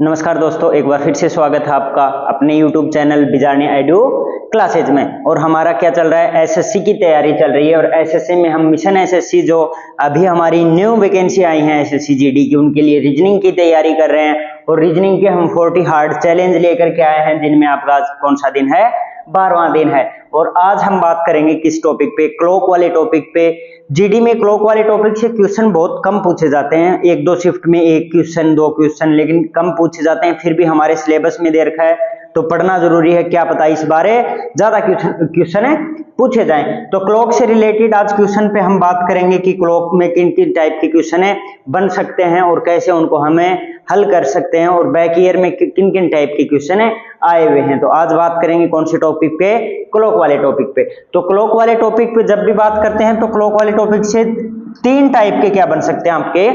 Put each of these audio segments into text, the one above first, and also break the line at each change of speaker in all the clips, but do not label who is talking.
नमस्कार दोस्तों, एक बार फिर से स्वागत है आपका अपने YouTube चैनल बिजारनी एडू क्लासेज में। और हमारा क्या चल रहा है, एसएससी की तैयारी चल रही है। और एसएससी में हम मिशन एसएससी जो अभी हमारी न्यू वैकेंसी आई है एसएससी जीडी की, उनके लिए रीजनिंग की तैयारी कर रहे हैं। और रीजनिंग के हम 40 हार्ड चैलेंज लेकर के आए हैं, जिनमें आपका आज कौन सा दिन है, 12वां दिन है। और आज हम बात करेंगे किस टॉपिक पे, क्लॉक वाले टॉपिक पे। जीडी में क्लॉक वाले टॉपिक से क्वेश्चन बहुत कम पूछे जाते हैं, एक दो शिफ्ट में एक क्वेश्चन दो क्वेश्चन, लेकिन कम पूछे जाते हैं। फिर भी हमारे सिलेबस में दे रखा है तो पढ़ना जरूरी है, क्या पता इस बारे ज्यादा क्वेश्चन पूछे जाएं। तो क्लॉक से रिलेटेड आज क्वेश्चन पे हम बात करेंगे कि क्लॉक में किन किन टाइप के क्वेश्चन बन सकते हैं और कैसे उनको हमें हल कर सकते हैं, और बैक ईयर में किन किन टाइप के क्वेश्चन आए हुए हैं। तो आज बात करेंगे कौन से टॉपिक पे, क्लॉक वाले टॉपिक पे। तो क्लॉक वाले टॉपिक पे जब भी बात करते हैं तो क्लॉक वाले टॉपिक से तीन टाइप के क्या बन सकते हैं, आपके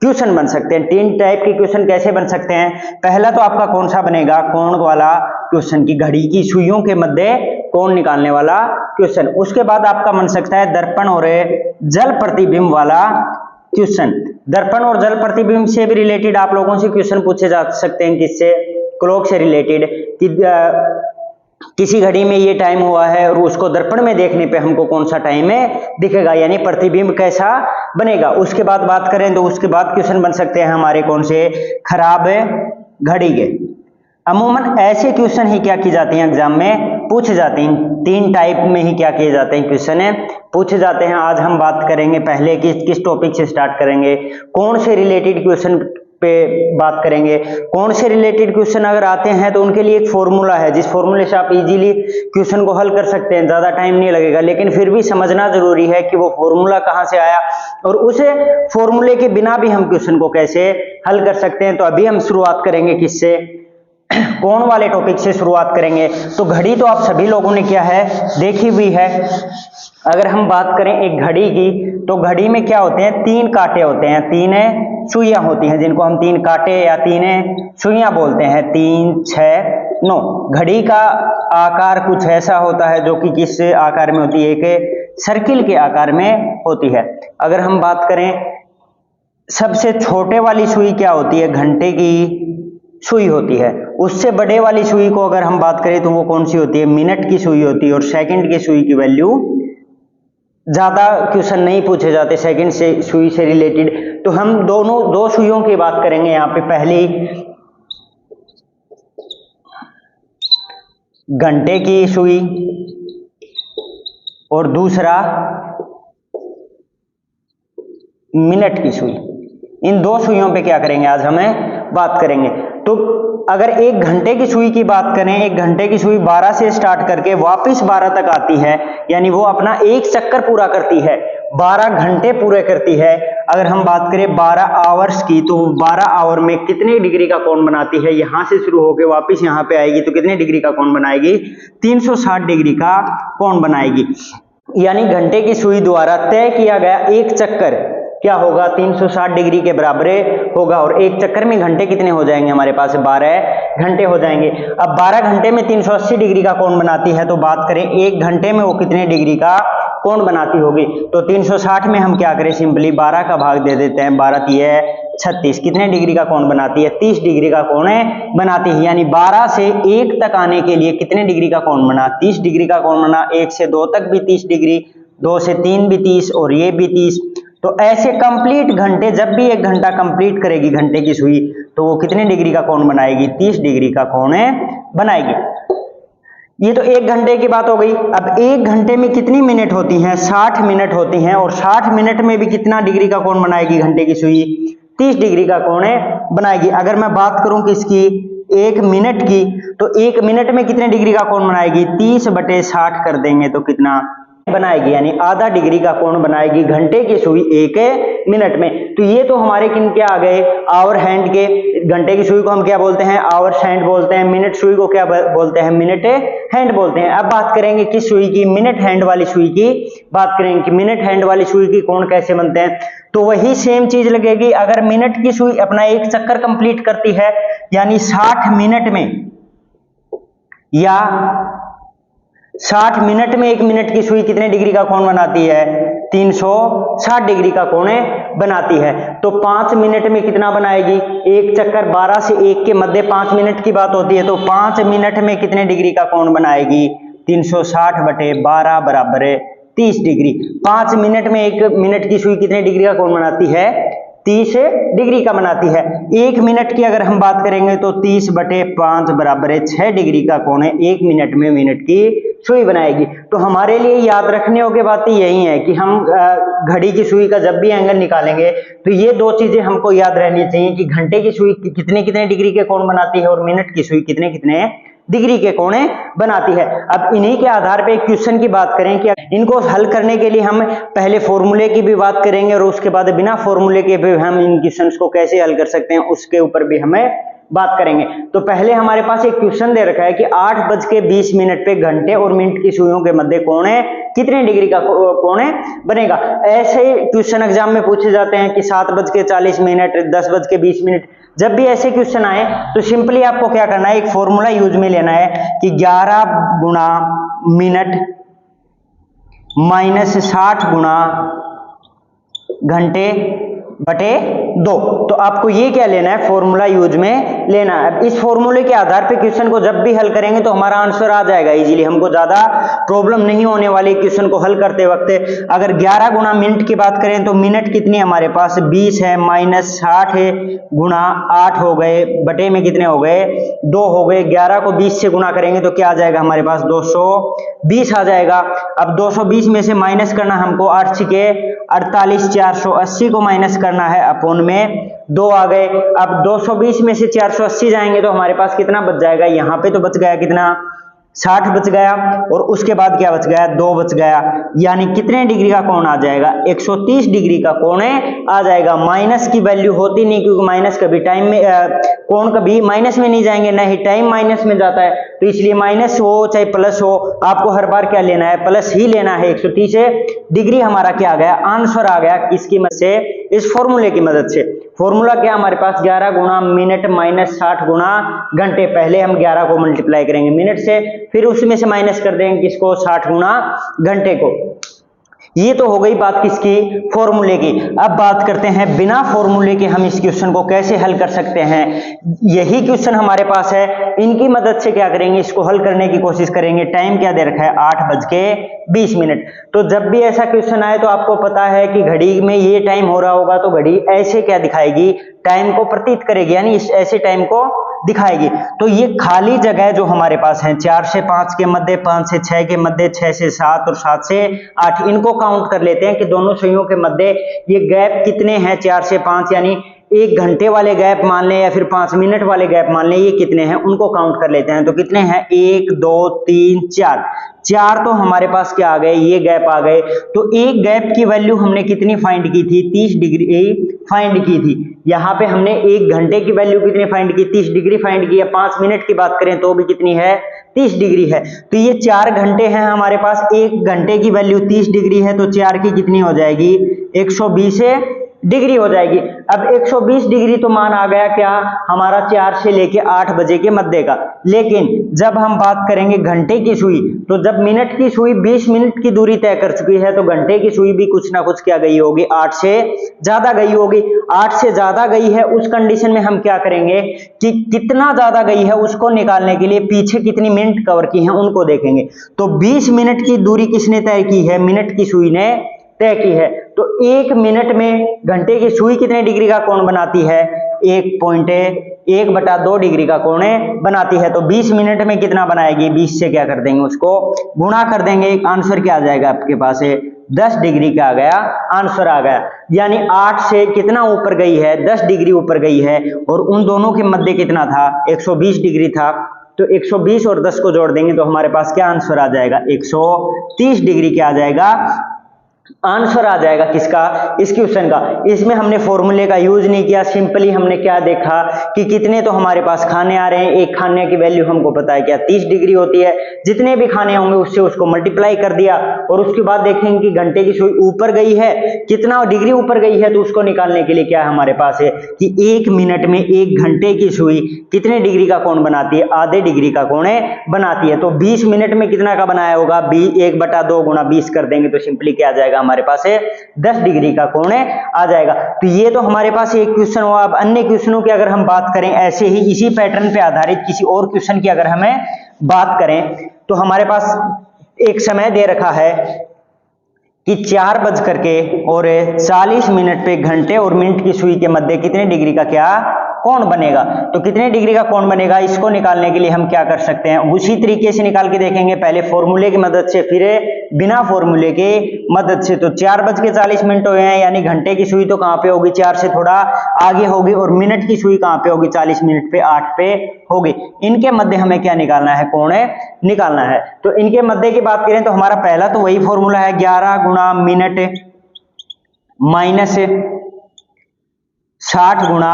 क्वेश्चन बन सकते हैं। तीन टाइप के क्वेश्चन कैसे बन सकते हैं? पहला तो आपका कौन सा बनेगा, कोण वाला क्वेश्चन, की घड़ी की सुइयों के मध्य कोण निकालने वाला क्वेश्चन। उसके बाद आपका बन सकता है दर्पण और जल प्रतिबिंब वाला क्वेश्चन। दर्पण और जल प्रतिबिंब से भी रिलेटेड आप लोगों से क्वेश्चन पूछे जा सकते हैं, किससे, क्लॉक से रिलेटेड, कि किसी घड़ी में ये टाइम हुआ है और उसको दर्पण में देखने पे हमको कौन सा टाइम दिखेगा, यानी प्रतिबिंब कैसा बनेगा। उसके बाद बात करें तो उसके बाद क्वेश्चन बन सकते हैं हमारे कौन से, खराब घड़ी के। अमूमन ऐसे क्वेश्चन ही क्या की जाती हैं, एग्जाम में पूछे जाते हैं। तीन टाइप में ही क्या किए जाते हैं, क्वेश्चन पूछे जाते हैं। आज हम बात करेंगे पहले किस टॉपिक से स्टार्ट करेंगे, कौन से रिलेटेड क्वेश्चन पे बात करेंगे। कौन से रिलेटेड क्वेश्चन अगर आते हैं तो उनके लिए एक फॉर्मूला है, जिस फॉर्मूले से आप इजीली क्वेश्चन को हल कर सकते हैं, ज्यादा टाइम नहीं लगेगा। लेकिन फिर भी समझना जरूरी है कि वो फॉर्मूला कहां से आया और उस फॉर्मूले के बिना भी हम क्वेश्चन को कैसे हल कर सकते हैं। तो अभी हम शुरुआत करेंगे किससे, कोण वाले टॉपिक से शुरुआत करेंगे। तो घड़ी तो आप सभी लोगों ने क्या है, देखी हुई है। अगर हम बात करें एक घड़ी की, तो घड़ी में क्या होते हैं, तीन कांटे होते हैं, तीन सुइयां होती हैं, जिनको हम तीन कांटे या तीन सुइयां बोलते हैं। 3, 6, 9। घड़ी का आकार कुछ ऐसा होता है जो कि किस आकार में होती है, एक सर्किल के आकार में होती है। अगर हम बात करें सबसे छोटे वाली सुई क्या होती है, घंटे की सुई होती है। उससे बड़े वाली सुई को अगर हम बात करें तो वो कौन सी होती है, मिनट की सुई होती है। और सेकंड की सुई की वैल्यू ज्यादा क्वेश्चन नहीं पूछे जाते सेकंड से सुई से रिलेटेड। तो हम दो सुइयों की बात करेंगे यहाँ पे। पहली घंटे की सुई और दूसरा मिनट की सुई। इन दो सुइयों पे क्या करेंगे, आज हमें बात करेंगे। तो अगर एक घंटे की सुई की बात करें, एक घंटे की सुई 12 से स्टार्ट करके वापस 12 तक आती है, यानी वो अपना एक चक्कर पूरा करती है, 12 घंटे पूरे करती है। अगर हम बात करें 12 आवर्स की, तो 12 आवर में कितने डिग्री का कोण बनाती है, यहां से शुरू होकर वापस यहां पे आएगी तो कितने डिग्री का कोण बनाएगी, 360 डिग्री का कोण बनाएगी। यानी घंटे की सुई द्वारा तय किया गया एक चक्कर क्या होगा, 360 डिग्री के बराबर होगा। और एक चक्कर में घंटे कितने हो जाएंगे, हमारे पास 12 घंटे हो जाएंगे। अब 12 घंटे में 380 डिग्री का कोण बनाती है, तो बात करें एक घंटे में वो कितने डिग्री का कोण बनाती होगी। तो 360 में हम क्या करें, सिंपली 12 का भाग दे देते हैं, 12 3 36, कितने डिग्री का कोण बनाती है, 30 डिग्री का कोण बनाती है। यानी 12 से 1 तक आने के लिए कितने डिग्री का कोण बना, 30 डिग्री का कोण बना। 1 से 2 तक भी 30 डिग्री, 2 से 3 भी 30 और ये भी 30। तो ऐसे कंप्लीट घंटे, जब भी एक घंटा कंप्लीट करेगी घंटे की सुई, तो वो कितने डिग्री का कोण बनाएगी, 30 डिग्री का कोण बनाएगी। ये तो एक घंटे की बात हो गई। अब एक घंटे में कितनी मिनट होती हैं, 60 मिनट होती हैं। और 60 मिनट में भी कितना डिग्री का कोण बनाएगी घंटे की सुई, 30 डिग्री का कोण बनाएगी। अगर मैं बात करूं किसकी, एक मिनट की, तो एक मिनट में कितने डिग्री का कोण बनाएगी, 30/60 कर देंगे तो कितना बनाएगी, यानी आधा डिग्री का कोण बनाएगी घंटे की सुई एक मिनट में। तो ये तो हमारे किन के आ गए, आवर हैंड के। घंटे की सुई को हम क्या बोलते हैं, आवर हैंड बोलते हैं। मिनट सुई को क्या बोलते हैं, मिनट हैंड बोलते हैं। अब बात करेंगे किस सुई की, मिनट हैंड वाली सुई की बात करेंगे कि मिनट हैंड वाली सुई की कोण कैसे बनते हैं। तो वही सेम चीज लगेगी। अगर मिनट की सुई अपना एक चक्कर कंप्लीट करती है, यानी 60 मिनट में या 60 मिनट में 1 मिनट की सुई कितने डिग्री का कोण बनाती है? 360 डिग्री का कोण बनाती है। तो 5 मिनट में कितना बनाएगी? एक चक्कर 12 से 1 के मध्य 5 मिनट की बात होती है, तो 5 मिनट में कितने डिग्री का कोण बनाएगी? 360 बटे 12 बराबर 30 डिग्री। 5 मिनट में 1 मिनट की सुई कितने डिग्री का कोण बनाती है? 30 डिग्री का बनाती है। 1 मिनट की अगर हम बात करेंगे तो 30 बटे 5 बराबर 6 डिग्री का कोण 1 मिनट में मिनट की सुई बनाएगी। तो हमारे लिए याद रखने योग्य बात यही है कि हम घड़ी की सुई का जब भी एंगल निकालेंगे तो ये दो चीजें हमको याद रहनी चाहिए कि घंटे की सुई कितने कितने डिग्री के कोण बनाती है और मिनट की सुई कितने कितने डिग्री के कोण बनाती है। अब इन्हीं के आधार पे एक क्वेश्चन की बात करें कि इनको हल करने के लिए हम पहले फॉर्मूले की भी बात करेंगे और उसके बाद बिना फॉर्मूले के भी हम इन क्वेश्चंस को कैसे हल कर सकते हैं उसके ऊपर भी हमें बात करेंगे। तो पहले हमारे पास एक क्वेश्चन दे रखा है कि 8:20 पे घंटे और मिनट की सुइयों के मध्य कोण कितने डिग्री का कोण बनेगा। ऐसे क्वेश्चन एग्जाम में पूछे जाते हैं कि 7:40 मिनट, 10:20 मिनट। जब भी ऐसे क्वेश्चन आए तो सिंपली आपको क्या करना है, एक फॉर्मूला यूज में लेना है कि 11 गुणा मिनट माइनस 60 गुणा घंटे बटे 2। तो आपको ये क्या लेना है, फॉर्मूला यूज में लेना है। इस फॉर्मूले के आधार पे क्वेश्चन को जब भी हल करेंगे तो हमारा आंसर आ जाएगा इजीली, हमको ज्यादा प्रॉब्लम नहीं होने वाली क्वेश्चन को हल करते वक्त। अगर 11 गुणा मिनट की बात करें तो मिनट कितनी हमारे पास 20 है, माइनस 60 है, गुणा 8 हो गए, बटे में कितने हो गए 2 हो गए। 11 को 20 से गुणा करेंगे तो क्या आ जाएगा हमारे पास 220 आ जाएगा। अब 220 में से माइनस करना हमको 8 छिके 48, 480 को माइनस करना है, अपोन में 2 आ गए। अब 220 में से 480 जाएंगे तो हमारे पास कितना बच जाएगा, यहाँ पे तो बच गया कितना 60 बच गया और उसके बाद क्या बच गया 2 बच गया, यानी कितने डिग्री का कोण आ जाएगा 130 डिग्री का कोण आ जाएगा। माइनस की वैल्यू होती नहीं क्योंकि माइनस कभी टाइम में कोण कभी माइनस में नहीं जाएंगे, ना ही टाइम माइनस में जाता है, तो इसलिए माइनस हो चाहे प्लस हो आपको हर बार क्या लेना है, प्लस ही लेना है। 130 डिग्री हमारा क्या आ गया, आंसर आ गया। किसकी मदद से, इस फॉर्मूले की मदद से। फॉर्मूला क्या हमारे पास 11 गुणा मिनट माइनस 60 गुणा घंटे। पहले हम 11 को मल्टीप्लाई करेंगे मिनट से, फिर उसमें से माइनस कर देंगे किसको 60 गुणा घंटे को। ये तो हो गई बात किसकी, फॉर्मूले की। अब बात करते हैं बिना फॉर्मूले के हम इस क्वेश्चन को कैसे हल कर सकते हैं। यही क्वेश्चन हमारे पास है, इनकी मदद से क्या करेंगे, इसको हल करने की कोशिश करेंगे। टाइम क्या दे रखा है 8:20। तो जब भी ऐसा क्वेश्चन आए तो आपको पता है कि घड़ी में ये टाइम हो रहा होगा तो घड़ी ऐसे क्या दिखाएगी, टाइम को प्रतीत करेगी, यानी ऐसे टाइम को दिखाएगी। तो ये खाली जगह जो हमारे पास है 4 से 5 के मध्य, 5 से 6 के मध्य, 6 से 7 और 7 से 8, इनको काउंट कर लेते हैं कि दोनों सुइयों के मध्य ये गैप कितने हैं 4 से 5, यानी 1 घंटे वाले गैप मान लें या फिर 5 मिनट वाले गैप मान लें, ये कितने हैं उनको काउंट कर लेते हैं। तो कितने हैं 1 2 3 4, 4 तो हमारे पास क्या आ गए, ये गैप आ गए। तो एक गैप की वैल्यू हमने कितनी फाइंड की थी, 30 डिग्री फाइंड की थी। यहाँ पे हमने 1 घंटे की वैल्यू कितनी फाइंड की, 30 डिग्री फाइंड की है। 5 मिनट की बात करें तो भी कितनी है 30 डिग्री है। तो ये 4 घंटे हैं हमारे पास, 1 घंटे की वैल्यू 30 डिग्री है, तो 4 की कितनी हो जाएगी 120 डिग्री हो जाएगी। अब 120 डिग्री तो मान आ गया क्या हमारा 4 से लेके 8 बजे के मध्य का। लेकिन जब हम बात करेंगे घंटे की सुई, तो जब मिनट की सुई 20 मिनट की दूरी तय कर चुकी है तो घंटे की सुई भी कुछ ना कुछ क्या गई होगी, 8 से ज्यादा गई होगी। 8 से ज्यादा गई है, उस कंडीशन में हम क्या करेंगे कि कितना ज्यादा गई है उसको निकालने के लिए पीछे कितनी मिनट कवर की है उनको देखेंगे। तो 20 मिनट की दूरी किसने तय की है, मिनट की सुई ने तय की है। तो 1 मिनट में घंटे की सुई कितने डिग्री का कोण बनाती है, 1.1/2 डिग्री का कोण बनाती है। तो 20 मिनट में कितना बनाएगी, 20 से क्या कर देंगे उसको गुणा कर देंगे, आंसर क्या आ जाएगा आपके पास है 10 डिग्री का आ गया, आंसर आ गया। यानी 8 से कितना ऊपर गई है, 10 डिग्री ऊपर गई है, और उन दोनों के मध्य कितना था 120 डिग्री था। तो 120 और 10 को जोड़ देंगे तो हमारे पास क्या आंसर आ जाएगा 130 डिग्री क्या आ जाएगा आंसर आ जाएगा किसका, इस क्वेश्चन का। इसमें हमने फॉर्मूले का यूज नहीं किया, सिंपली हमने क्या देखा कि कितने तो हमारे पास खाने आ रहे हैं, एक खाने की वैल्यू हमको पता है क्या 30 डिग्री होती है, जितने भी खाने होंगे उससे उसको मल्टीप्लाई कर दिया, और उसके बाद देखेंगे कि घंटे की सुई ऊपर गई है, कितना डिग्री ऊपर गई है, तो उसको निकालने के लिए क्या है हमारे पास है कि 1 मिनट में 1 घंटे की सुई कितने डिग्री का कोण बनाती है, आधे डिग्री का कोण बनाती है। तो 20 मिनट में कितना का बनाया होगा, 1/2 गुणा 20 कर देंगे तो सिंपली क्या आ जाएगा हमारे पास है 10 डिग्री का कोण आ जाएगा। तो ये तो हमारे पास एक क्वेश्चन हुआ। अब अन्य क्वेश्चनों की अगर हम बात करें, ऐसे ही इसी पैटर्न पे आधारित किसी और क्वेश्चन की अगर हमें बात करें, तो हमारे पास एक समय दे रखा है कि 4:40 पे घंटे और मिनट की सुई के मध्य कितने डिग्री का क्या कोण बनेगा। तो कितने डिग्री का कोण बनेगा, इसको निकालने के लिए हम क्या कर सकते हैं, उसी तरीके से निकाल के देखेंगे, पहले फॉर्मूले की मदद से फिर बिना फॉर्मूले के मदद से। तो 4:40 हुए हैं, यानी घंटे की सुई तो कहां पे होगी, 4 से थोड़ा आगे होगी, और मिनट की सुई कहां पे होगी, 40 मिनट पे 8 पे होगी। इनके मध्य हमें क्या निकालना है, कोण निकालना है। तो इनके मध्य की बात करें तो हमारा पहला तो वही फॉर्मूला है 11 गुणा मिनट माइनस 60 गुणा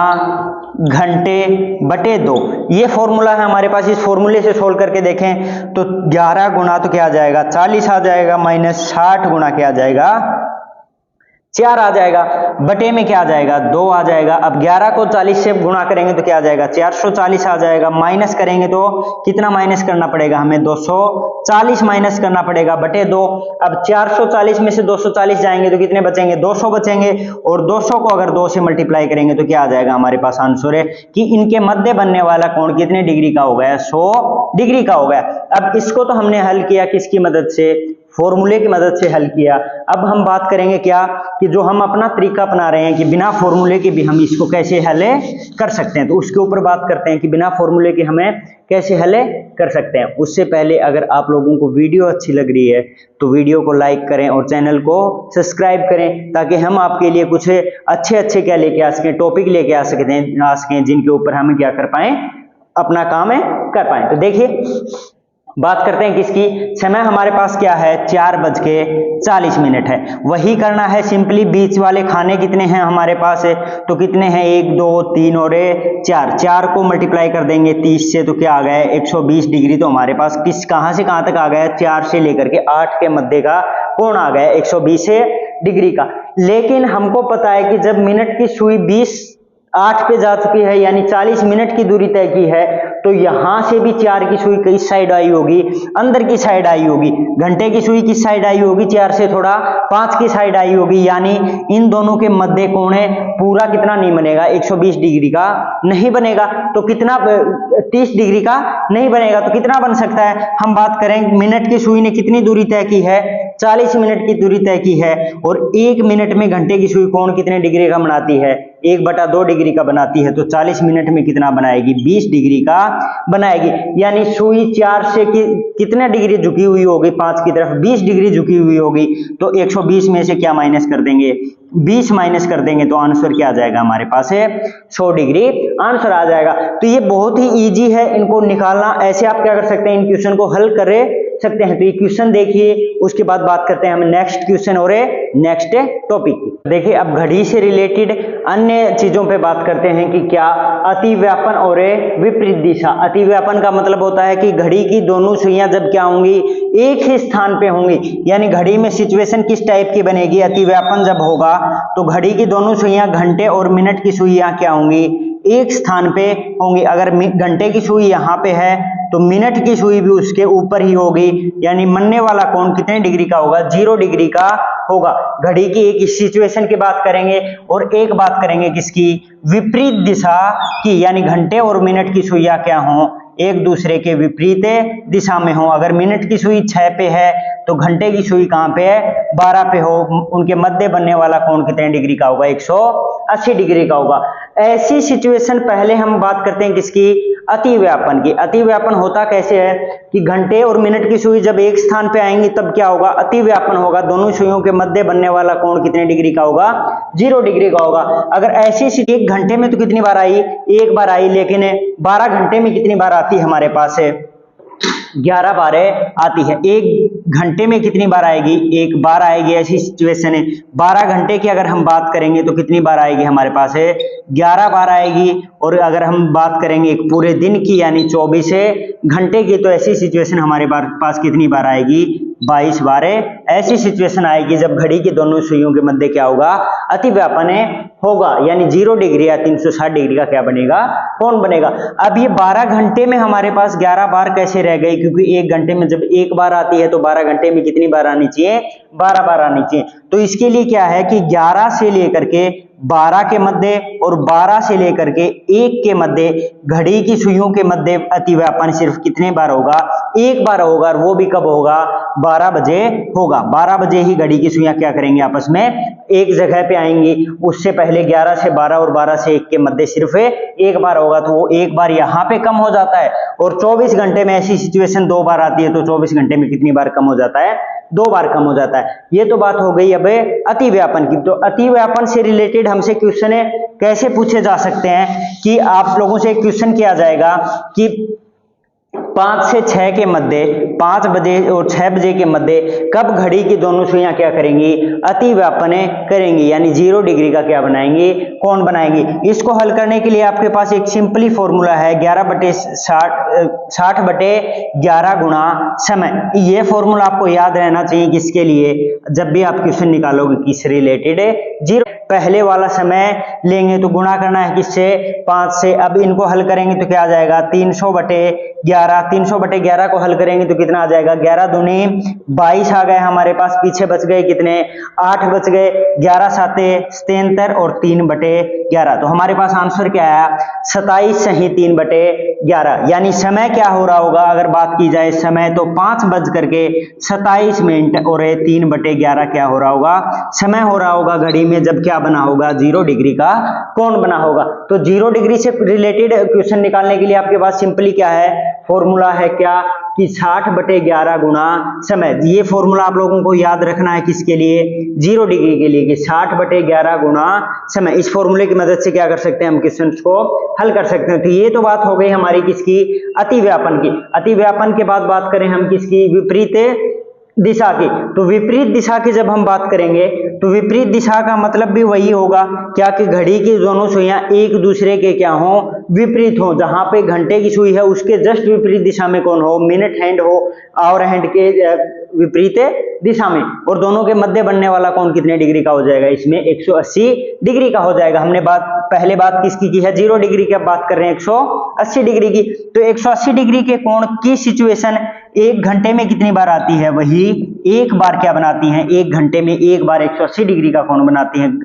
घंटे बटे 2, ये फॉर्मूला है हमारे पास। इस फॉर्मूले से सोल्व करके देखें तो 11 गुणा तो क्या आ जाएगा 40 आ जाएगा, माइनस 60 गुणा क्या आ जाएगा 4 आ जाएगा, बटे में क्या आ जाएगा 2 आ जाएगा। अब 11 को 40 से गुणा करेंगे तो क्या आ जाएगा 440 आ जाएगा, माइनस करेंगे तो कितना माइनस करना पड़ेगा हमें 240 माइनस करना पड़ेगा बटे 2। अब 440 में से 240 जाएंगे तो कितने बचेंगे 200 बचेंगे, और 200 को अगर 2 से मल्टीप्लाई करेंगे तो क्या आ जाएगा हमारे पास आंसर है कि इनके मध्य बनने वाला कोण कितने डिग्री का हो गया 100 डिग्री का हो गया। अब इसको तो हमने हल किया किसकी मदद से, फॉर्मूले की मदद से हल किया। अब हम बात करेंगे क्या कि जो हम अपना तरीका अपना रहे हैं कि बिना फॉर्मूले के भी हम इसको कैसे हल कर सकते हैं, तो उसके ऊपर बात करते हैं कि बिना फॉर्मूले के हमें कैसे हल कर सकते हैं। उससे पहले अगर आप लोगों को वीडियो अच्छी लग रही है तो वीडियो को लाइक करें और चैनल को सब्सक्राइब करें, ताकि हम आपके लिए कुछ अच्छे क्या लेके आ सकें, टॉपिक लेके आ सकें जिनके ऊपर हम क्या कर पाए, अपना काम कर पाए। तो देखिए बात करते हैं किसकी, समय हमारे पास क्या है 4:40 है, वही करना है सिंपली। बीच वाले खाने कितने हैं हमारे पास है, तो कितने हैं 1 2 3 और 4 को मल्टीप्लाई कर देंगे 30 से तो क्या आ गया 120 डिग्री। तो हमारे पास कहां से कहां तक आ गया 4 से लेकर के 8 के मध्य का कोण आ गया 120 डिग्री का। लेकिन हमको पता है कि जब मिनट की सुई 8 पे जा चुकी है, यानी 40 मिनट की दूरी तय की है, तो यहां से भी 4 की सुई किस साइड आई होगी, अंदर की साइड आई होगी। घंटे की सुई किस साइड आई होगी, 4 से थोड़ा 5 की साइड आई होगी, यानी इन दोनों के मध्य कोण पूरा कितना नहीं बनेगा 120 डिग्री का नहीं बनेगा। तो कितना 30 डिग्री का नहीं बनेगा, तो कितना बन सकता है, हम बात करें मिनट की सुई ने कितनी दूरी तय की है 40 मिनट की दूरी तय की है, और 1 मिनट में घंटे की सुई कोण कितने डिग्री का बनाती है 1/2 डिग्री का बनाती है। तो 40 मिनट में कितना बनाएगी 20 डिग्री का बनाएगी, यानी सुई 4 से कितने डिग्री झुकी हुई होगी 5 की तरफ 20 डिग्री झुकी हुई होगी। तो 120 में से क्या माइनस कर देंगे 20 माइनस कर देंगे, तो आंसर क्या आ जाएगा हमारे पास है 100 डिग्री आंसर आ जाएगा। तो ये बहुत ही इजी है इनको निकालना। ऐसे आप क्या कर सकते हैं, इन क्वेश्चन को हल कर सकते हैं। तो ये क्वेश्चन देखिए, उसके बाद बात करते हैं हम नेक्स्ट क्वेश्चन और नेक्स्ट टॉपिक। देखिए अब घड़ी से रिलेटेड अन्य चीजों पे बात करते हैं कि क्या अतिव्यापन और विपरीत दिशा। अतिव्यापन का मतलब होता है कि घड़ी की दोनों सुइयां जब क्या होंगी एक ही स्थान पे होंगी, यानी घड़ी में सिचुएशन किस टाइप की बनेगी, अतिव्यापन जब होगा तो घड़ी की दोनों सुइयां घंटे और मिनट की सुइयां क्या होंगी एक स्थान पे होंगी। अगर घंटे की सुई यहाँ पे है तो मिनट की सुई भी उसके ऊपर ही होगी, यानी बनने वाला कोण कितने डिग्री का होगा 0 डिग्री का होगा। घड़ी की एक सिचुएशन की बात करेंगे और एक बात करेंगे किसकी, विपरीत दिशा की, यानी घंटे और मिनट की सुइयां क्या हों एक दूसरे के विपरीत दिशा में हो। अगर मिनट की सुई 6 पे है तो घंटे की सुई कहां पे है 12 पे हो, उनके मध्य बनने वाला कोण कितने डिग्री का होगा 180 डिग्री का होगा। ऐसी सिचुएशन पहले हम बात करते हैं किसकी, अतिव्यापन की। अतिव्यापन होता कैसे है कि घंटे और मिनट की सुई जब एक स्थान पे आएंगी तब क्या होगा अतिव्यापन होगा, दोनों सुइयों के मध्य बनने वाला कोण कितने डिग्री का होगा 0 डिग्री का होगा। अगर ऐसी स्थिति 1 घंटे में तो कितनी बार आई एक बार आई, लेकिन 12 घंटे में कितनी बार आती है हमारे पास है 11 बारें आती है। एक घंटे में कितनी बार आएगी? एक बार आएगी, ऐसी सिचुएशन है। 12 घंटे की अगर हम बात करेंगे तो कितनी बार आएगी हमारे पास है? 11 बार आएगी। और अगर हम बात करेंगे एक पूरे दिन की यानी 24 घंटे की, तो ऐसी सिचुएशन हमारे पास कितनी बार आएगी? 22 बारें ऐसी सिचुएशन आएगी जब घड़ी की दोनों सुइयों के मध्य क्या होगा? अतिव्यापन होगा, यानी 0 डिग्री या 360 डिग्री का क्या बनेगा? कोण बनेगा। अब ये 12 घंटे में हमारे पास 11 बार कैसे रह गई? क्योंकि एक घंटे में जब एक बार आती है तो 12 घंटे में कितनी बार आनी चाहिए? 12 बार आनी चाहिए। तो इसके लिए क्या है कि 11 से लेकर के 12 के मध्य और 12 से लेकर के 1 के मध्य घड़ी की सुइयों के मध्य अतिव्यापन सिर्फ कितने बार होगा? एक बार होगा। और वो भी कब होगा? 12 बजे होगा। 12 बजे ही घड़ी की सुइयां क्या करेंगे? आपस में एक जगह पे आएंगी। उससे पहले 11 से 12 और 12 से 1 के मध्य सिर्फ एक बार होगा, तो वो एक बार यहाँ पे कम हो जाता है। और 24 घंटे में ऐसी सिचुएशन 2 बार आती है, तो 24 घंटे में कितनी बार कम हो जाता है? 2 बार कम हो जाता है। ये तो बात हो गई अब अतिव्यापन की। तो अतिव्यापन से रिलेटेड हमसे क्वेश्चन कैसे पूछे जा सकते हैं कि आप लोगों से एक क्वेश्चन किया जाएगा कि 5 से 6 के मध्य, 5 बजे और 6 बजे के मध्य कब घड़ी की दोनों सुइयां क्या करेंगी? अतिव्यापन करेंगी, यानी 0 डिग्री का क्या बनाएंगी? कोण बनाएंगी। इसको हल करने के लिए आपके पास एक सिंपली फॉर्मूला है 60/11 गुणा समय। ये फॉर्मूला आपको याद रहना चाहिए किसके लिए? जब भी आप क्वेश्चन निकालोगे किस रिलेटेड 0 पहले वाला समय लेंगे तो गुणा करना है किससे? 5 से। अब इनको हल करेंगे तो क्या आ जाएगा? 300/11। 300/11 को हल करेंगे तो कितना आ जाएगा? 11 दूनी 22 आ गए हमारे पास। पीछे बच गए कितने? 8 बच गए। 11 7 73 और 3/11। तो हमारे पास आंसर क्या आया? 27 सही 3/11। यानी समय क्या हो रहा होगा? अगर बात की जाए समय तो 5:27 और 3/11 क्या हो रहा होगा? समय हो रहा होगा घड़ी में, जब क्या बना होगा? 0 डिग्री का कोण बना होगा। तो 0 डिग्री से रिलेटेड क्वेश्चन निकालने के लिए आपके पास सिंपली क्या है? फॉर्मूला है क्या कि 60/11 गुणा समय। ये फॉर्मूला आप लोगों को याद रखना है किसके लिए? 0 डिग्री के लिए, कि 60/11 गुणा समय। इस फॉर्मूले की मदद से क्या कर सकते हैं? हम क्वेश्चन को हल कर सकते हैं। तो ये तो बात हो गई हमारी किसकी? अतिव्यापन की। अतिव्यापन के बाद बात करें हम किसकी? विपरीत दिशा की। तो विपरीत दिशा की जब हम बात करेंगे तो विपरीत दिशा का मतलब भी वही होगा क्या कि घड़ी की दोनों सुइयां एक दूसरे के क्या हो? विपरीत हो। जहां पे घंटे की सुई है उसके जस्ट विपरीत दिशा में कौन हो? मिनट हैंड हो, आवर हैंड के विपरीत दिशा में। और दोनों के मध्य बनने वाला कोण कितने डिग्री का हो जाएगा? इसमें 180 डिग्री का हो जाएगा। हमने पहले बात किसकी की है? 0 डिग्री की। अब बात कर रहे हैं 180 डिग्री की। तो 180 डिग्री के कोण की सिचुएशन एक घंटे में कितनी बार आती है? वही एक बार क्या बनाती हैं? एक घंटे में एक बार 180 डिग्री का कोण बनाती हैं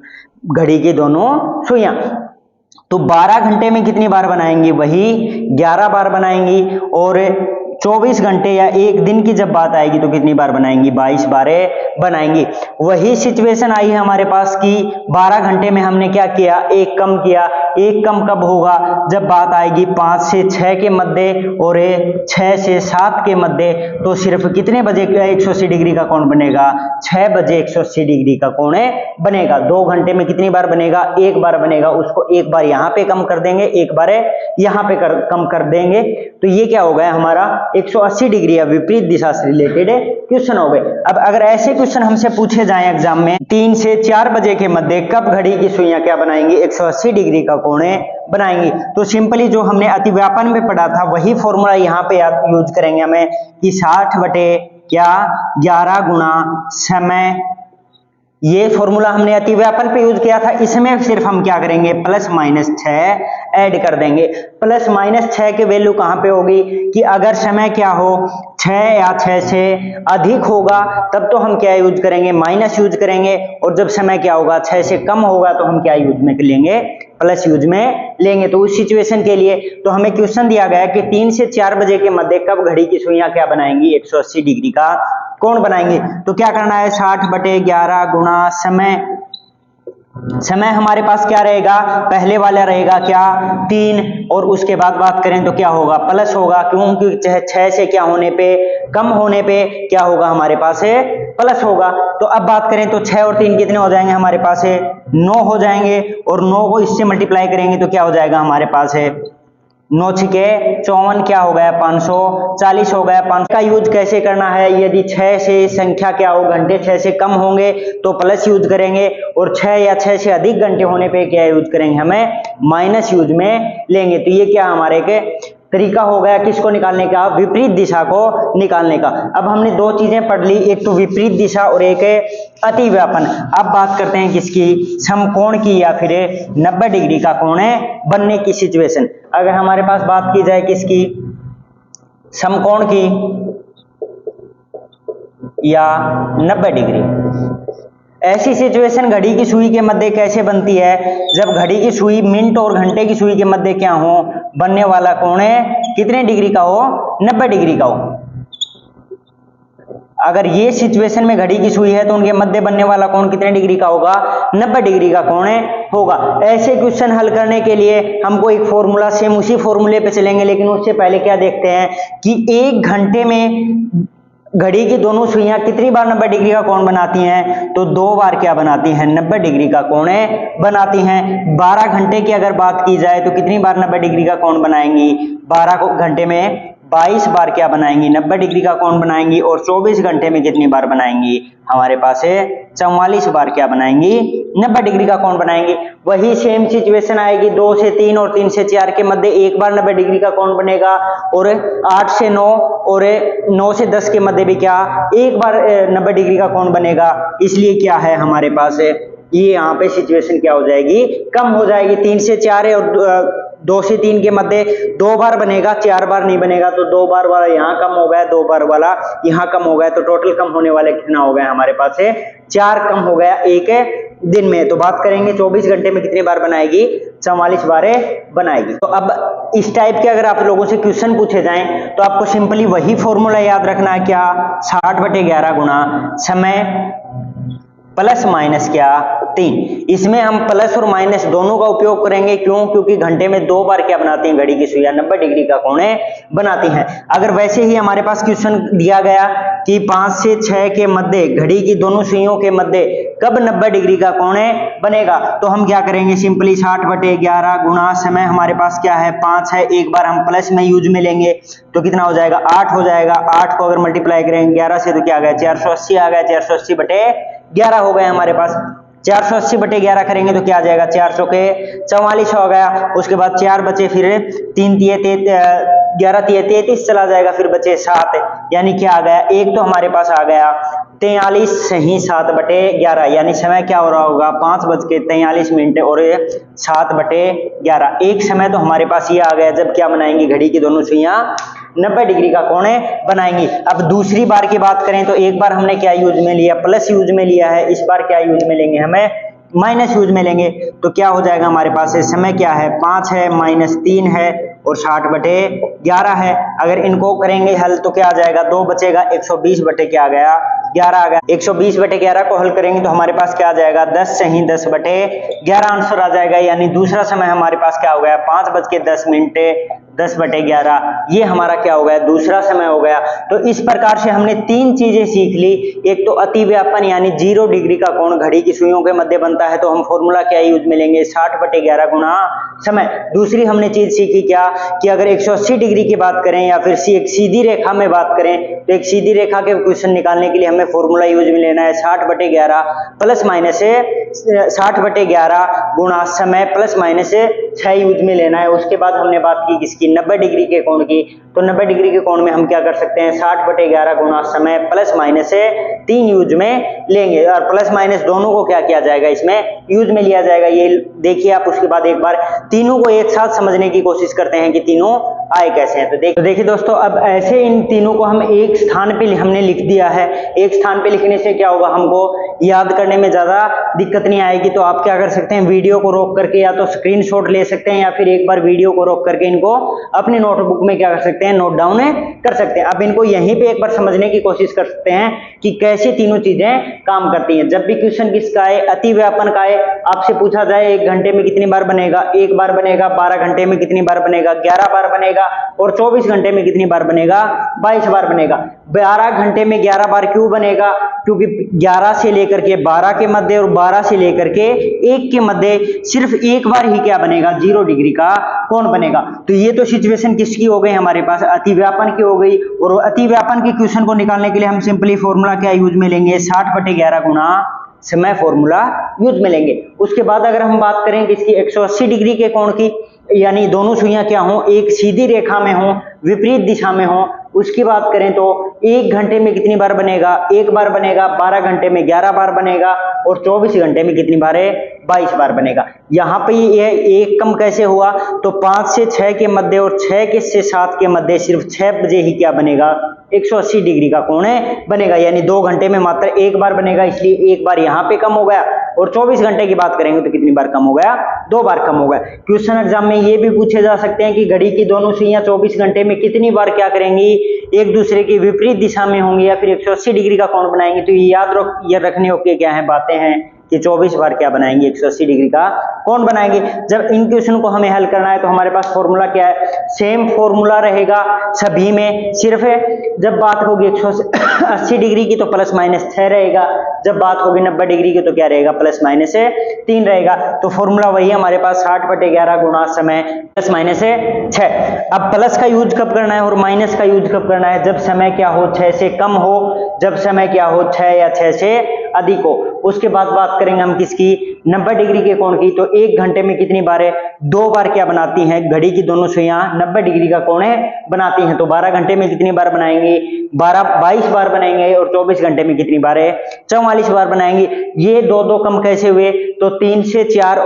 घड़ी की दोनों सुइयां। तो 12 घंटे में कितनी बार बनाएंगी? वही 11 बार बनाएंगी। और 24 घंटे या एक दिन की जब बात आएगी तो कितनी बार बनाएंगी? 22 बारें बनाएंगी। वही सिचुएशन आई है हमारे पास कि 12 घंटे में हमने क्या किया? एक कम किया। एक कम कब होगा? जब बात आएगी 5 से 6 के मध्य और 6 से 7 के मध्य। तो सिर्फ कितने बजे 180 डिग्री का कोण बनेगा? 6 बजे 180 डिग्री का कोण बनेगा। 2 घंटे में कितनी बार बनेगा? एक बार बनेगा। उसको एक बार यहाँ पे कम कर देंगे, एक बार यहाँ पे कम कर देंगे। तो ये क्या हो गया हमारा? 180 डिग्री या विपरीत दिशा से रिलेटेड क्वेश्चन हो गए। अब अगर ऐसे क्वेश्चन हमसे पूछे जाएं एग्जाम में 3 से 4 बजे के मध्य कब घड़ी की सुइयां क्या बनाएंगी? 180 डिग्री का कोण बनाएंगी। तो सिंपली जो हमने अतिव्यापन में पढ़ा था वही फॉर्मूला यहाँ पे यूज करेंगे हमें कि 60/11 गुणा समय। ये फॉर्मूला हमने अतिव्यापन पे यूज किया था। इसमें सिर्फ हम क्या करेंगे? +-6 ऐड कर देंगे। +-6 की वैल्यू कहां पे होगी कि अगर समय क्या हो 6 या 6 से अधिक होगा तब तो हम क्या यूज करेंगे? माइनस यूज करेंगे। और जब समय क्या होगा? 6 से कम होगा तो हम क्या यूज में लेंगे? प्लस यूज में लेंगे। तो उस सिचुएशन के लिए तो हमें क्वेश्चन दिया गया कि 3 से 4 बजे के मध्य कब घड़ी की सुइयां क्या बनाएंगी? 180 डिग्री का कोण बनाएंगे। तो क्या करना है? 60/11 गुणा समय। समय हमारे पास क्या रहेगा? पहले वाला रहेगा क्या? 3। और उसके बाद बात करें तो क्या होगा? प्लस होगा। क्योंकि 6 से क्या होने पे? कम होने पे क्या होगा हमारे पास? प्लस होगा। तो अब बात करें तो 6 और 3 कितने हो जाएंगे हमारे पास? 9 हो जाएंगे। और 9 को इससे मल्टीप्लाई करेंगे तो क्या हो जाएगा हमारे पास? 9 छिके 54 क्या हो गया 540 हो गया। 5 का यूज कैसे करना है, यदि 6 से संख्या क्या हो, घंटे 6 से कम होंगे तो प्लस यूज करेंगे, और 6 या 6 से अधिक घंटे होने पे क्या यूज करेंगे, हमें माइनस यूज में लेंगे। तो ये क्या हमारे के तरीका हो गया किसको निकालने का, विपरीत दिशा को निकालने का। अब हमने दो चीजें पढ़ ली, एक तो विपरीत दिशा और एक है अतिव्यापन। अब बात करते हैं किसकी, समकोण की या फिर 90 डिग्री का कोण बनने की सिचुएशन। अगर हमारे पास बात की जाए किसकी, समकोण की या 90 डिग्री, ऐसी सिचुएशन घड़ी की सुई के मध्य कैसे बनती है, जब घड़ी की सुई मिनट और घंटे की सुई के मध्य क्या हो, बनने वाला कोण कितने डिग्री का हो, 90 डिग्री का हो। अगर ये सिचुएशन में घड़ी की सुई है तो उनके मध्य बनने वाला कोण कितने डिग्री का होगा, 90 डिग्री का कोण होगा। ऐसे क्वेश्चन हल करने के लिए हमको एक फॉर्मूला, सेम उसी फॉर्मूले पे चलेंगे, लेकिन उससे पहले क्या देखते हैं कि एक घंटे में घड़ी की दोनों सुइयां कितनी बार 90 डिग्री का कोण बनाती हैं, तो 2 बार क्या बनाती हैं, 90 डिग्री का कोण बनाती हैं। 12 घंटे की अगर बात की जाए तो कितनी बार 90 डिग्री का कोण बनाएंगी, 12 घंटे में 22 बार क्या बनाएंगी, 90 डिग्री का कोण बनाएंगी, और 24 घंटे में कितनी बार बनाएंगी, हमारे पास है 44 बार क्या बनाएंगी, 90 डिग्री का कोण बनाएंगी। वही सेम सिचुएशन आएगी 2 से 3 और 3 से 4 के मध्य एक बार 90 डिग्री का कोण बनेगा, और 8 से 9 और 9 से 10 के मध्य भी क्या एक बार 90 डिग्री का कोण बनेगा। इसलिए क्या है हमारे पास है ये यहाँ पे सिचुएशन क्या हो जाएगी, कम हो जाएगी। 3 से 4 है और 2 से 3 के मध्य 2 बार बनेगा, 4 बार नहीं बनेगा, तो 2 बार वाला यहाँ कम हो गया, 2 बार वाला यहाँ कम हो गया, तो टोटल कम होने वाले कितना हो गया हमारे पास है 4 कम हो गया एक दिन में। तो बात करेंगे 24 घंटे में कितनी बार बनाएगी, 44 बारें बनाएगी। तो अब इस टाइप के अगर आप लोगों से क्वेश्चन पूछे जाएं तो आपको सिंपली वही फॉर्मूला याद रखना है, क्या 60/11 गुना समय प्लस माइनस क्या 3। इसमें हम प्लस और माइनस दोनों का उपयोग करेंगे, क्यों, क्योंकि घंटे में 2 बार क्या बनाती हैं घड़ी की सुइयां, 90 डिग्री का कोण बनाती हैं। अगर वैसे ही हमारे पास क्वेश्चन दिया गया कि 5 से 6 के मध्य घड़ी की दोनों सुइयों के मध्य कब 90 डिग्री का कोण बनेगा, तो हम क्या करेंगे, सिंपली 60/11 गुणा समय हमारे पास क्या है 5 है, एक बार हम प्लस में यूज में लेंगे तो कितना हो जाएगा 8 हो जाएगा। 8 को अगर मल्टीप्लाई करेंगे 11 से तो क्या आ गया 480 आ गया, 480/11 हो गया हमारे पास। 480/11 करेंगे तो क्या आ जाएगा 400 के 44 हो गया। उसके बाद 4 बचे, फिर 3 तिये 11 तिये 33 चला जाएगा, फिर बचे 7, यानी क्या आ गया, एक तो हमारे पास आ गया 43 सही 7/11, यानी समय क्या हो रहा होगा 5:43 और 7/11। एक समय तो हमारे पास ये आ गया जब क्या बनाएंगी घड़ी की दोनों सुइयां 90 डिग्री का कोण बनाएंगी। अब दूसरी बार की बात करें तो एक बार हमने क्या यूज में लिया, प्लस यूज में लिया है, इस बार क्या यूज में लेंगे, हमें माइनस यूज में लेंगे। तो क्या हो जाएगा हमारे पास है, समय क्या है 5 है, -3 है और 60/11 है। अगर इनको करेंगे हल तो क्या आ जाएगा, 2 बचेगा, 120 बटे क्या आ गया 11 आ गया। 120/11 को हल करेंगे तो हमारे पास क्या आ जाएगा 10 सही 10/11 आंसर आ जाएगा। यानी दूसरा समय हमारे पास क्या हो गया 5:10 10/11, ये हमारा क्या हो गया दूसरा समय हो गया। तो इस प्रकार से हमने 3 चीजें सीख ली। एक तो अतिव्यापन यानी 0 डिग्री का कोण घड़ी की सुइयों के मध्य बनता है, तो हम फॉर्मूला क्या यूज में लेंगे 60/11 गुणा समय। दूसरी हमने चीज सीखी क्या कि अगर 180 डिग्री की बात करें या फिर एक सीधी रेखा में बात करें तो एक सीधी रेखा के क्वेश्चन निकालने के लिए हमें फॉर्मूला यूज में लेना है 60/11 प्लस माइनस 60/11 गुणा समय प्लस माइनस 6 यूज में लेना है। उसके बाद हमने बात की किसकी 90 डिग्री के कोण की, तो 90 डिग्री के कोण में हम क्या कर सकते हैं 60/11 गुणा समय प्लस माइनस 3 यूज में लेंगे, और प्लस माइनस दोनों को क्या किया जाएगा इसमें यूज में लिया जाएगा। ये देखिए आप। उसके बाद एक बार तीनों को एक साथ समझने की कोशिश करते हैं कि तीनों आए कैसे हैं। तो देखिए दोस्तों, अब ऐसे इन तीनों को हम एक स्थान पे हमने लिख दिया है। एक स्थान पे लिखने से क्या होगा, हमको याद करने में ज्यादा दिक्कत नहीं आएगी। तो आप क्या कर सकते हैं, वीडियो को रोक करके या तो स्क्रीनशॉट ले सकते हैं या फिर एक बार वीडियो को रोक करके इनको अपने नोटबुक में क्या कर सकते हैं नोट डाउन कर सकते हैं। अब इनको यहीं पे एक बार समझने की कोशिश कर सकते हैं कि कैसे तीनों चीजें काम करती हैं। जब भी क्वेश्चन किसका है अतिव्यापन का है, आपसे पूछा जाए 1 घंटे में कितनी बार बनेगा, 1 बार बनेगा, 12 घंटे में कितनी बार बनेगा, 11 बार बनेगा, बनेगा, और 24 घंटे में कितनी बार बनेगा, 22 बार बनेगा। 12 घंटे में 11 बार क्यों बनेगा, क्योंकि 11 से लेकर के 12 के मध्य और 12 से लेकर के 1 के मध्य सिर्फ एक बार ही क्या बनेगा, 0 डिग्री का कोण बनेगा। तो ये तो सिचुएशन किसकी हो गई हमारे पास, अतिव्यापन की हो गई। और अतिव्यापन के क्वेश्चन को निकालने के लिए हम सिंपली फॉर्मूला क्या यूज में लेंगे, 60/11 गुणा समय फॉर्मूला यूज में लेंगे। उसके बाद अगर हम बात करें किसकी, 180 डिग्री के कोण की, यानी दोनों सुइयां क्या हो, एक सीधी रेखा में हो, विपरीत दिशा में हो, उसकी बात करें तो 1 घंटे में कितनी बार बनेगा, 1 बार बनेगा। 12 घंटे में 11 बार बनेगा, और 24 घंटे में कितनी बार है, 22 बार बनेगा। यहाँ पे ये एक कम कैसे हुआ, तो 5 से 6 के मध्य और 6 से 7 के मध्य सिर्फ 6 बजे ही क्या बनेगा, 180 डिग्री का कोण बनेगा, यानी 2 घंटे में मात्र 1 बार बनेगा, इसलिए 1 बार यहाँ पे कम हो गया। और 24 घंटे की बात करेंगे तो कितनी बार कम हो गया, 2 बार कम हो गया। क्वेश्चन एग्जाम में ये भी पूछे जा सकते हैं कि घड़ी की दोनों सुइयां 24 घंटे में कितनी बार क्या करेंगी, एक दूसरे की विपरीत दिशा में होंगी या फिर 180 डिग्री का कोण बनाएंगे। तो ये रखने के क्या है, बातें हैं कि 24 बार क्या बनाएंगे, 180 डिग्री का कोण बनाएंगे। जब इन क्वेश्चन को हमें हल करना है तो हमारे पास फॉर्मूला क्या है, सेम फॉर्मूला रहेगा सभी में, सिर्फ जब बात होगी 180 डिग्री की तो प्लस माइनस 6 रहेगा, जब बात होगी 90 डिग्री की तो क्या रहेगा, प्लस माइनस 3 रहेगा। तो फॉर्मूला वही हमारे पास 60/11 गुणा समय प्लस माइनस 6। अब प्लस का यूज कब करना है और माइनस का यूज कब करना है, जब समय क्या हो, 6 से कम हो, जब समय क्या हो, 6 या 6 से अधिक हो। उसके बाद बात करेंगे हम किसकी, 90 डिग्री के कोण की। तो 1 घंटे में कितनी बार है, 2 बार क्या बनाती हैं, घड़ी की दोनों सुइयां 90 डिग्री का कोण बनाती हैं। तो 12 घंटे में कितनी बार बनाएंगे, 22 बार बनाएंगे, और 24 घंटे में कितनी बार है, 44 बार बनाएंगे। ये 2 कम कैसे हुए, तो 3 से 4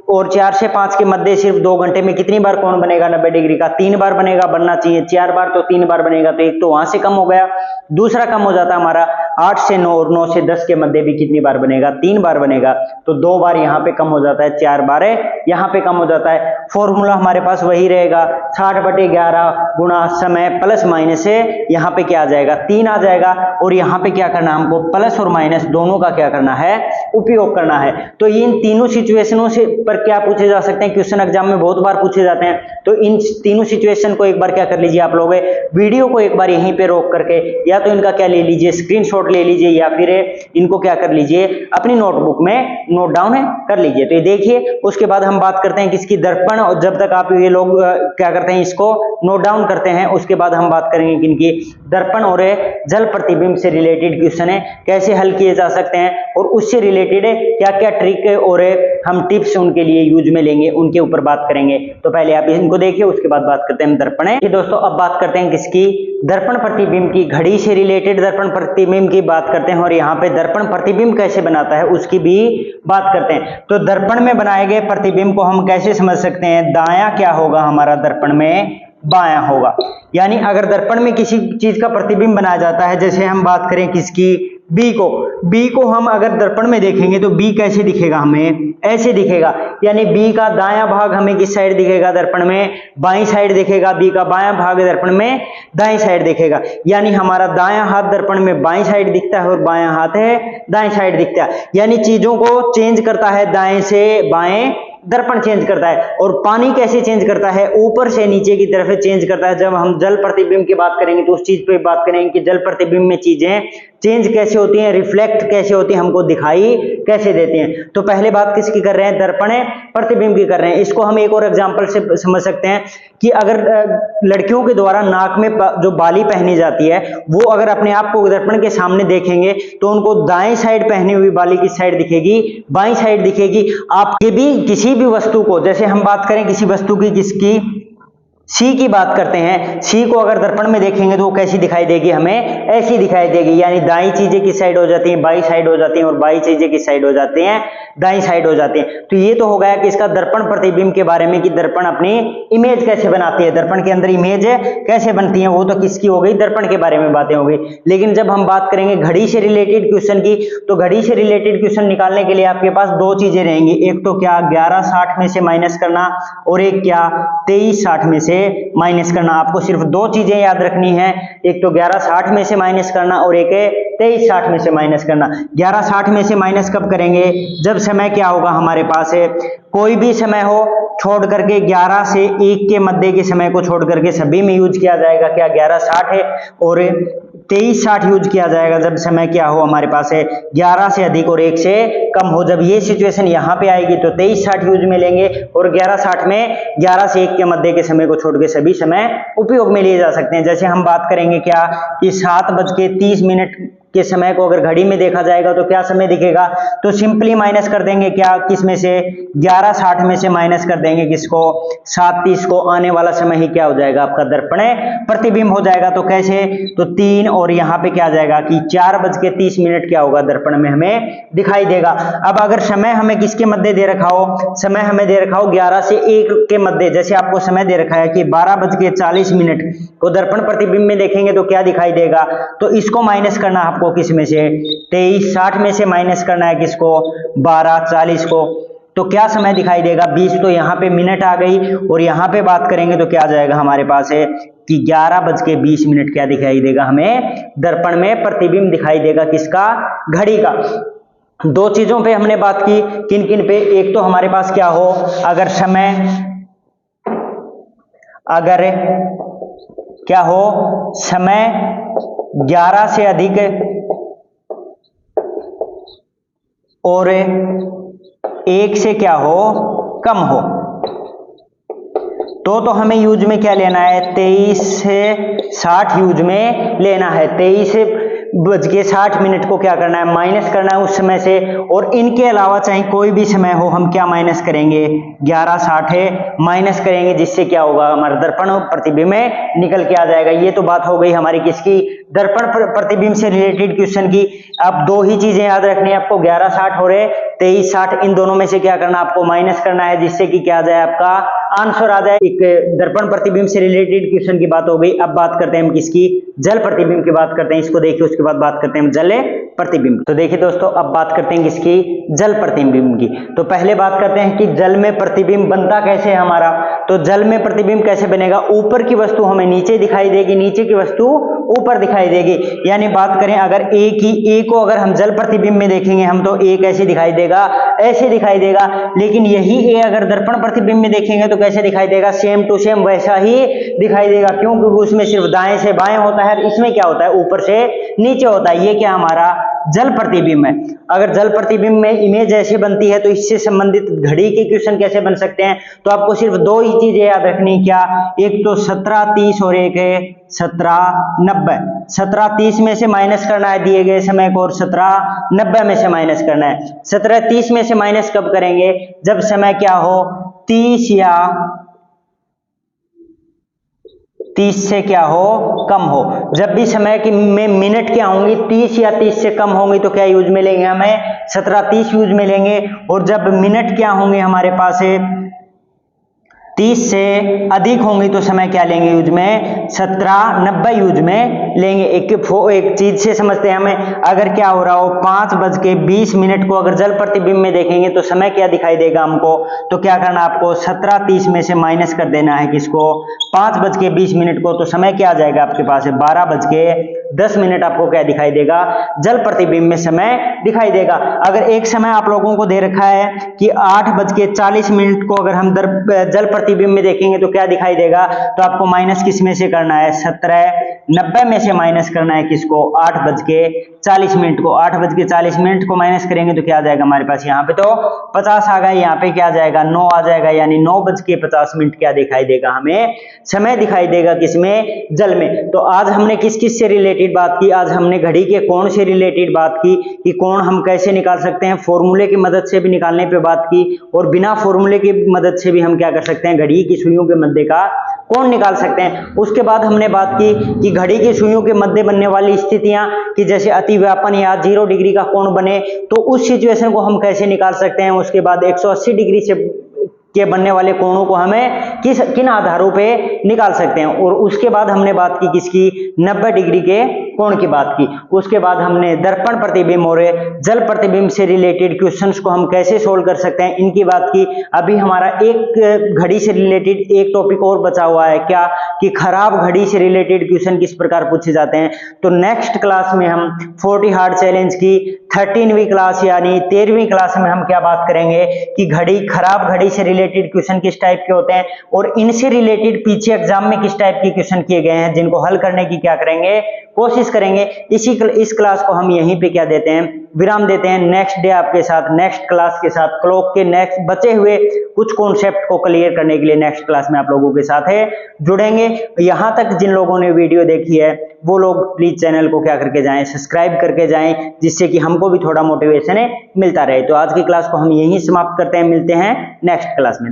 और 4 से 5 के मध्य सिर्फ 2 घंटे में कितनी बार कोण बनेगा, 90 डिग्री का, 3 बार बनेगा, बनना चाहिए 4 बार, तो 3 बार बनेगा, तो एक तो वहां से कम हो गया। दूसरा कम हो जाता है हमारा 8 से 9 और 9 से 10 के मध्य भी कितनी बार बनेगा, 3 बार बनेगा, तो 2 बार यहाँ पे कम हो जाता है, 4 बार यहाँ पे कम हो जाता है। फॉर्मूला हमारे पास वही रहेगा, 60/11 गुणा समय प्लस माइनस है, यहाँ पे क्या आ जाएगा, 3 आ जाएगा। और यहाँ पे क्या करना है हमको, प्लस और माइनस दोनों का क्या करना है, उपयोग करना है। तो इन तीनों सिचुएशनों से पर क्या पूछे जा सकते हैं, क्वेश्चन एग्जाम में बहुत बार पूछे जाते हैं। तो इन तीनों सिचुएशन को एक बार क्या कर लीजिए आप लोग, वीडियो को एक बार यहीं पे रोक करके या तो इनका क्या ले लीजिए, स्क्रीनशॉट ले लीजिए, या फिर इनको क्या कर लीजिए, अपनी नोटबुक में नोट डाउन कर लीजिए। तो ये देखिए, उसके बाद हम बात करते हैं किसकी, दर्पण। और जब तक आप ये लोग क्या करते हैं, इसको नोट डाउन करते हैं, उसके बाद हम बात करेंगे किनकी, दर्पण और जल प्रतिबिंब से रिलेटेड क्वेश्चन है कैसे हल किए जा सकते हैं, और उससे रिलेटेड क्या क्या ट्रिक और हम टिप्स उनके लिए यूज में लेंगे, उनके ऊपर बात करेंगे। तो पहले आप इनको देखिए, उसके बाद बात करते हैं दर्पण है। दोस्तों अब बात करते हैं किसकी, दर्पण प्रतिबिंब की। घड़ी से रिलेटेड दर्पण प्रतिबिंब की बात करते हैं, और यहाँ पे दर्पण प्रतिबिंब कैसे बनाता है उसकी भी बात करते हैं। तो दर्पण में बनाए गए प्रतिबिंब को हम कैसे समझ सकते हैं, दायां क्या होगा हमारा, दर्पण में बायां होगा। यानी अगर दर्पण में किसी चीज का प्रतिबिंब बनाया जाता है, जैसे हम बात करें किसकी, बी को हम अगर दर्पण में देखेंगे तो बी कैसे दिखेगा, हमें ऐसे दिखेगा। यानी बी का दायां भाग हमें किस साइड दिखेगा, दर्पण में बाईं साइड दिखेगा, बी का बायां भाग दर्पण में दाईं साइड दिखेगा। यानी हमारा दायां हाथ दर्पण में बाईं साइड दिखता है और बायां हाथ है दाईं साइड दिखता है। यानी चीजों को चेंज करता है, दाएं से बाएं दर्पण चेंज करता है। और पानी कैसे चेंज करता है, ऊपर से नीचे की तरफ चेंज करता है। जब हम जल प्रतिबिंब की बात करेंगे तो उस चीज पे बात करेंगे कि जल प्रतिबिंब में चीजें चेंज कैसे होती हैं, रिफ्लेक्ट कैसे होती हैं, हमको दिखाई कैसे देते हैं। तो पहले बात किसकी कर रहे हैं, दर्पण प्रतिबिंब की कर रहे हैं। इसको हम एक और एग्जांपल से समझ सकते हैं कि अगर लड़कियों के द्वारा नाक में जो बाली पहनी जाती है, वो अगर अपने आप को दर्पण के सामने देखेंगे तो उनको दाएं साइड पहनी हुई बाली किस साइड दिखेगी, बाईं साइड दिखेगी। आप ये भी किसी भी वस्तु को, जैसे हम बात करें किसी वस्तु की, किसकी, सी की बात करते हैं, सी को अगर दर्पण में देखेंगे तो वो कैसी दिखाई देगी, हमें ऐसी दिखाई देगी। यानी दाईं चीजें किस साइड हो जाती हैं, बाईं साइड हो जाती हैं, और बाईं चीजें किस साइड हो जाती हैं, दाईं साइड हो जाती हैं। तो ये तो हो गया कि इसका दर्पण प्रतिबिंब के बारे में, कि दर्पण अपनी इमेज कैसे बनाती है, दर्पण के अंदर इमेज कैसे बनती है, वो तो किसकी हो गई, दर्पण के बारे में बातें हो गई। लेकिन जब हम बात करेंगे घड़ी से रिलेटेड क्वेश्चन की, तो घड़ी से रिलेटेड क्वेश्चन निकालने के लिए आपके पास 2 चीजें रहेंगी। एक तो क्या, 11:60 में से माइनस करना, और एक क्या, 23:60 में से माइनस करना। आपको सिर्फ दो चीजें याद रखनी है, एक तो 1160 में से माइनस करना और एक है 2360 में से माइनस करना। 1160 में से माइनस कब करेंगे, जब समय क्या होगा हमारे पास है, कोई भी समय हो छोड़ करके 11 से 1 के मध्य के समय को छोड़ करके सभी में यूज किया जाएगा क्या, 1160 है और 2360 यूज किया जाएगा जब समय क्या हो हमारे पास है 11 से अधिक और 1 से कम हो। जब ये सिचुएशन यहाँ पे आएगी तो 2360 यूज में लेंगे और 1160 में 11 से 1 के मध्य के समय को छोड़ के सभी समय उपयोग में लिए जा सकते हैं। जैसे हम बात करेंगे क्या कि 7:30 के समय को अगर घड़ी में देखा जाएगा तो क्या समय दिखेगा, तो सिंपली माइनस कर देंगे क्या, किस में से 1160 में से माइनस कर देंगे किसको, 7:30 को। आने वाला समय ही क्या हो जाएगा आपका दर्पण प्रतिबिंब हो जाएगा। तो कैसे, तो 3 और यहाँ पे क्या आ जाएगा कि 4:30 क्या होगा दर्पण में हमें दिखाई देगा। अब अगर समय हमें किसके मध्य दे रखा हो, समय हमें दे रखा हो 11 से 1 के मध्य, जैसे आपको समय दे रखा है कि 12:40 को दर्पण प्रतिबिंब में देखेंगे तो क्या दिखाई देगा, तो इसको माइनस करना आपको किस में से, 2360 में से माइनस करना है किसको, 12:40 को। तो क्या समय दिखाई देगा 20, तो यहाँ पे मिनट आ गई और यहाँ पे बात करेंगे तो क्या आ जाएगा हमारे पास है कि 11:20 क्या दिखाई देगा हमें दर्पण में प्रतिबिंब दिखाई देगा किसका, घड़ी का। दो चीजों पे हमने बात की, किन किन पे, एक तो हमारे पास क्या हो, अगर समय क्या हो, समय 11 से अधिक और 1 से क्या हो, कम हो, तो हमें यूज में क्या लेना है, 23 से 60 यूज में लेना है। 23:60 को क्या करना है, माइनस करना है उस समय से, और इनके अलावा चाहे कोई भी समय हो हम क्या माइनस करेंगे, 1160 है माइनस करेंगे, जिससे क्या होगा हमारा दर्पण प्रतिबिंब में निकल के आ जाएगा। ये तो बात हो गई हमारी किसकी, दर्पण प्रतिबिंब से रिलेटेड क्वेश्चन की। अब दो ही चीजें याद रखनी है आपको, 1160 और 2360, इन दोनों में से क्या करना आपको, माइनस करना है, जिससे कि क्या आ जाए आपका आंसर आ जाए। एक दर्पण प्रतिबिंब से रिलेटेड क्वेश्चन की बात हो गई। अब बात करते हैं हम किसकी, जल प्रतिबिंब की बात करते हैं। इसको देखिए, उसके बाद बात करते हैं हम जल प्रतिबिंब। तो देखिए दोस्तों, अब बात करते हैं किसकी, जल प्रतिबिंब की। तो पहले बात करते हैं कि जल में प्रतिबिंब बनता कैसे है हमारा। तो जल में प्रतिबिंब कैसे बनेगा, ऊपर की वस्तु हमें नीचे दिखाई देगी, नीचे की वस्तु ऊपर दिखाई देगी। यानी बात करें अगर ए को अगर हम जल प्रतिबिंब में देखेंगे हम, तो ए कैसे दिखाई देगा, ऐसे दिखाई देगा। लेकिन यही ए अगर दर्पण प्रतिबिंब में देखेंगे तो कैसे दिखाई देगा, सेम टू सेम वैसा ही दिखाई देगा। क्यों, क्योंकि उसमें सिर्फ दाएं से बाएं होता है, इसमें क्या होता है, ऊपर से नीचे होता है। ये क्या हमारा जल प्रतिबिंब है। अगर जल प्रतिबिंब में इमेज ऐसे बनती है तो इससे संबंधित घड़ी के क्वेश्चन कैसे बन सकते हैं, तो आपको सिर्फ दो ही चीजें याद रखनी, क्या, एक तो 17:30 और एक है 17:90। 17:30 में से माइनस करना है दिए गए समय को और 17:90 में से माइनस करना है। 17:30 में से माइनस कब करेंगे, जब समय क्या हो 30 या 30 से क्या हो, कम हो। जब भी समय की में मिनट क्या होंगी 30 या 30 से कम होंगी तो क्या यूज में लेंगे, हमें 17:30 यूज में लेंगे। और जब मिनट क्या होंगे हमारे पास है 30 से अधिक होंगी तो समय क्या लेंगे यूज में, 17:90 यूज में लेंगे। एक चीज से समझते हैं हमें, अगर क्या हो रहा हो 5:20 को अगर जल प्रतिबिंब में देखेंगे तो समय क्या दिखाई देगा हमको, तो क्या करना आपको 17:30 में से माइनस कर देना है किसको, 5:20 को। तो समय क्या आ जाएगा आपके पास है 12:10 आपको क्या दिखाई देगा, जल प्रतिबिंब में समय दिखाई देगा। अगर एक समय आप लोगों को दे रखा है कि 8:40 को अगर हम जल प्रतिबिंब में देखेंगे तो क्या दिखाई देगा, तो आपको माइनस किस में से करना है, 17:90 में से माइनस करना है किसको, 8:40 को। 8:40 को माइनस करेंगे तो क्या आ जाएगा हमारे पास, यहाँ पे तो 50 आ गया, यहाँ पे क्या आ जाएगा 9 आ जाएगा। यानी 9:50 क्या दिखाई देगा हमें, समय दिखाई देगा किसमें, जल में। तो आज हमने किस किस से रिलेटेड बात की, आज हमने घड़ी के कोण से रिलेटेड बात की कि कोण हम कैसे निकाल सकते हैं, फॉर्मूले की मदद से भी निकालने पे बात की और बिना फॉर्मूले की मदद से भी हम क्या कर सकते हैं, घड़ी की सुइयों के मध्य का कोण निकाल सकते हैं। उसके बाद हमने बात की कि घड़ी की सुइयों के मध्य बनने वाली स्थितियां कि जैसे अतिव्यापन या 0 डिग्री का कोण बने तो उस सिचुएशन को हम कैसे निकाल सकते हैं। उसके बाद 180 डिग्री से के बनने वाले कोणों को हमें किन आधारों पे निकाल सकते हैं। और उसके बाद हमने बात की किसकी, 90 डिग्री के कोण की बात की। उसके बाद हमने दर्पण प्रतिबिंब और जल प्रतिबिंब से रिलेटेड क्वेश्चंस को हम कैसे सोल्व कर सकते हैं इनकी बात की। अभी हमारा एक घड़ी से रिलेटेड एक टॉपिक और बचा हुआ है, क्या कि खराब घड़ी से रिलेटेड क्वेश्चन किस प्रकार पूछे जाते हैं। तो नेक्स्ट क्लास में हम 40 हार्ड चैलेंज की 13वीं क्लास यानी 13वीं क्लास में हम क्या बात करेंगे कि घड़ी, खराब घड़ी से रिलेटेड क्वेश्चन किस टाइप के होते हैं और इनसे रिलेटेड पीछे एग्जाम में किस टाइप के क्वेश्चन किए गए हैं, जिनको हल करने की क्या करेंगे, कोशिश करेंगे। इस क्लास को हम यहीं पे क्या देते हैं, विराम देते हैं। नेक्स्ट डे आपके साथ, नेक्स्ट क्लास के साथ क्लॉक के नेक्स्ट बचे हुए कुछ कॉन्सेप्ट को क्लियर करने के लिए नेक्स्ट क्लास में आप लोगों के साथ है जुड़ेंगे। यहां तक जिन लोगों ने वीडियो देखी है वो लोग प्लीज चैनल को क्या करके जाएं, सब्सक्राइब करके जाएं, जिससे कि हमको भी थोड़ा मोटिवेशन मिलता रहे। तो आज की क्लास को हम यहीं समाप्त करते हैं, मिलते हैं नेक्स्ट क्लास में।